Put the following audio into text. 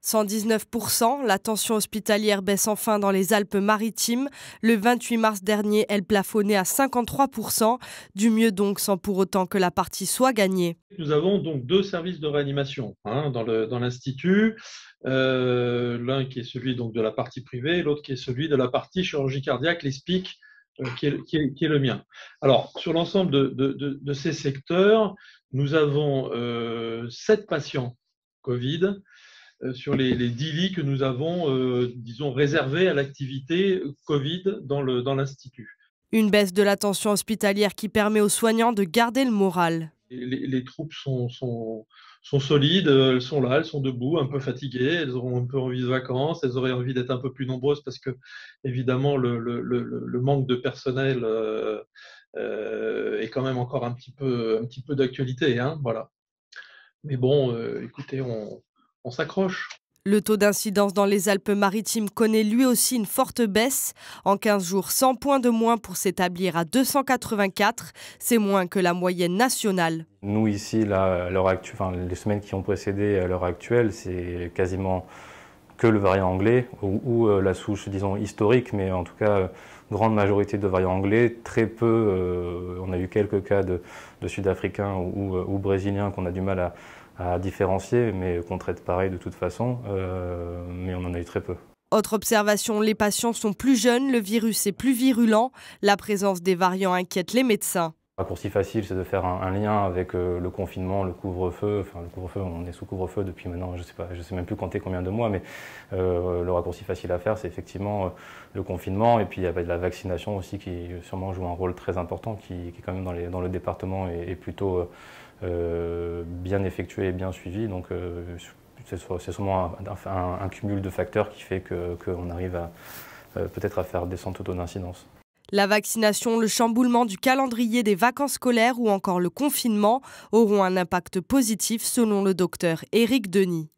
119%, la tension hospitalière baisse enfin dans les Alpes-Maritimes. Le 28 mars dernier, elle plafonnait à 53%. Du mieux donc, sans pour autant que la partie soit gagnée. Nous avons donc deux services de réanimation dans l'Institut. L'un qui est celui donc, de la partie privée, l'autre qui est celui de la partie chirurgie cardiaque, les SPIC, qui est le mien. Alors, sur l'ensemble de ces secteurs, nous avons 7 patients Covid sur les 10 lits que nous avons, disons, réservés à l'activité Covid dans l'Institut. Une baisse de la tension hospitalière qui permet aux soignants de garder le moral. Les troupes sont solides, elles sont là, elles sont debout, un peu fatiguées, elles auront un peu envie de vacances, elles auraient envie d'être un peu plus nombreuses parce que, évidemment, le manque de personnel est quand même encore un petit peu d'actualité. Voilà. Mais bon, écoutez, on s'accroche. Le taux d'incidence dans les Alpes-Maritimes connaît lui aussi une forte baisse. En 15 jours, 100 points de moins pour s'établir à 284. C'est moins que la moyenne nationale. Nous ici, là, à l'heure actuelle, les semaines qui ont précédé à l'heure actuelle, c'est quasiment que le variant anglais ou la souche, disons, historique, mais en tout cas, grande majorité de variants anglais. Très peu, on a eu quelques cas de Sud-Africains ou Brésiliens qu'on a du mal à différencier, mais qu'on traite pareil de toute façon, mais on en a eu très peu. Autre observation, les patients sont plus jeunes, le virus est plus virulent. La présence des variants inquiète les médecins. Un raccourci facile, c'est de faire un lien avec le confinement, le couvre-feu. Enfin, le couvre-feu, on est sous couvre-feu depuis maintenant, je sais même plus compter combien de mois, mais le raccourci facile à faire, c'est effectivement le confinement. Et puis il y avait de la vaccination aussi qui sûrement joue un rôle très important, qui est quand même dans le département et plutôt bien effectué et bien suivi. Donc c'est sûrement un cumul de facteurs qui fait qu'on arrive peut-être à faire descendre le taux d'incidence. La vaccination, le chamboulement du calendrier des vacances scolaires ou encore le confinement auront un impact positif selon le docteur Éric Denis.